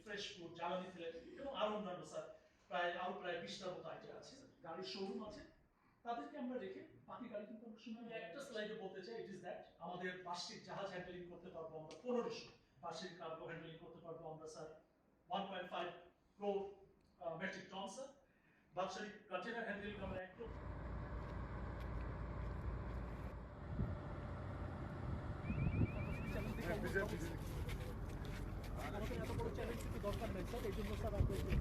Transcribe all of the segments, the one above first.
Fresh food, জ্বালানি তেল এবং আরো অন্যান্য স্যার প্রায় 20টার মতো আইটেম আছে। গাড়ির শোরুম আছে, তাদেরকে আমরা রেখে বাকি গাড়ি কিন্তু অনেক সময় একটা স্লাইডে বলতে চাই, ইট ইজ দ্যাট আমাদের বার্ষিক জাহাজ হ্যান্ডেলিং করতে পারবো আমরা 1500, বার্ষিক কার্গো হ্যান্ডেলিং করতে পারবো আমরা sir 1.5 crore metric ton sir, বাৎসরিক কন্টেনার হ্যান্ডেলিং আমরা 1 crore। আমাদের এত বড় চ্যালেঞ্জ কিন্তু দরকার নেই স্যার, এই জন্য স্যার আপনাকে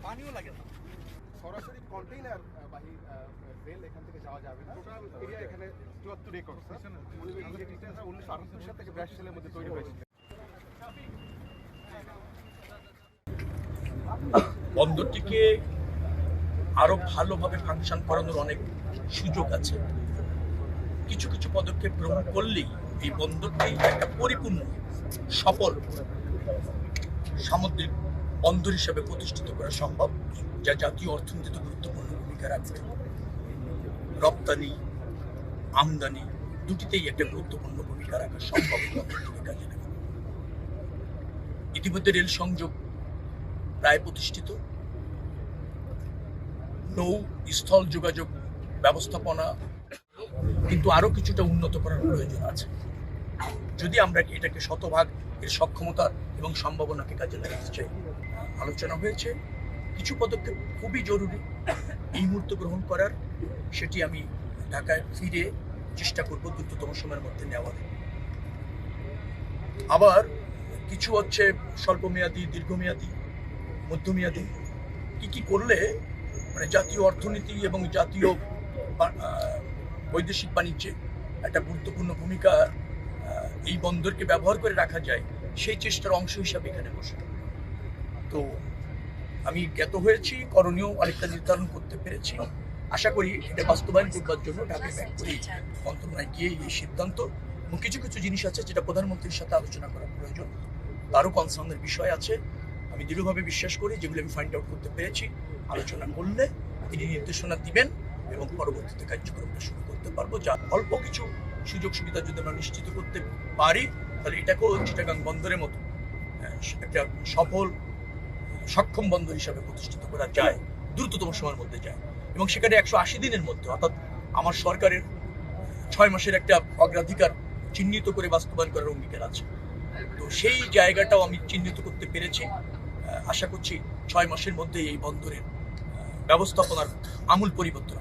পানিও লাগে না, সরাসরি কন্টেইনার বাহী রেল এখান থেকে যাওয়া যাবে না। এরিয়া এখানে 74 একর, 1978 সাল থেকে 82 সালের মধ্যে তৈরি হয়েছিল। বন্দরটিকে আরো ভালোভাবে ফাংশন করানোর অনেক সুযোগ আছে। কিছু কিছু পদক্ষেপ গ্রহণ করলেই এই বন্দরটি একটা পরিপূর্ণ সফল সামুদ্রিক বন্দর হিসেবে প্রতিষ্ঠিত করা সম্ভব, যা জাতীয় অর্থনীতিতে গুরুত্বপূর্ণ ভূমিকা রাখবে। রপ্তানি আমদানি দুটিতেই একটা গুরুত্বপূর্ণ ভূমিকা রাখা সম্ভব। কাজে নেবে ইতিমধ্যে রেল সংযোগ প্রায় প্রতিষ্ঠিত, নৌ স্থল যোগাযোগ ব্যবস্থাপনা কিন্তু আরো কিছুটা উন্নত করার প্রয়োজন আছে। যদি আমরা এটাকে শতভাগ এর সক্ষমতা এবং সম্ভাবনাকে কাজে লাগাতে চাই। আলোচনা হয়েছে কিছু পদক্ষেপ খুবই জরুরি এই মুহূর্তে গ্রহণ করার, সেটি আমি ঢাকায় ফিরে চেষ্টা করব দ্রুততম সময়ের মধ্যে নেওয়ার। আবার কিছু হচ্ছে স্বল্পমেয়াদী, দীর্ঘমেয়াদী, মধ্যমেয়াদী, কি করলে মানে জাতীয় অর্থনীতি এবং জাতীয় বৈদেশিক বাণিজ্যে একটা গুরুত্বপূর্ণ ভূমিকা এই বন্দরকে ব্যবহার করে রাখা যায়, সেই চেষ্টার অংশ হিসাবে এখানে বসে। তো আমি জ্ঞাত হয়েছি, করণীয় অনেকটা নির্ধারণ করতে পেরেছি। আশা করি এটা বাস্তবায়ন করবার জন্য ঢাকায় ব্যাক করে মন্ত্রণালয়ে গিয়ে এই সিদ্ধান্ত, এবং কিছু কিছু জিনিস আছে যেটা প্রধানমন্ত্রীর সাথে আলোচনা করা প্রয়োজন, তারও কনসার্নের বিষয় আছে। আমি দৃঢ়ভাবে বিশ্বাস করি যেগুলো আমি ফাইন্ড আউট করতে পেরেছি, আলোচনা করলে তিনি নির্দেশনা দিবেন এবং পরবর্তীতে কার্যক্রমটা শুরু করতে পারবো। যা অল্প কিছু সুযোগ সুবিধা যদি আমরা নিশ্চিত করতে পারি, তাহলে এটাকেও চিটাগাং বন্দরের মতো একটা সফল সক্ষম বন্দর হিসাবে প্রতিষ্ঠিত করা যায়, দ্রুততম সময়ের মধ্যে যায়। এবং সেখানে 180 দিনের মধ্যে, অর্থাৎ আমার সরকারের 6 মাসের একটা অগ্রাধিকার চিহ্নিত করে বাস্তবায়ন করার অঙ্গীকার আছে। তো সেই জায়গাটাও আমি চিহ্নিত করতে পেরেছি। আশা করছি 6 মাসের মধ্যে এই বন্দরের ব্যবস্থাপনার আমূল পরিবর্তন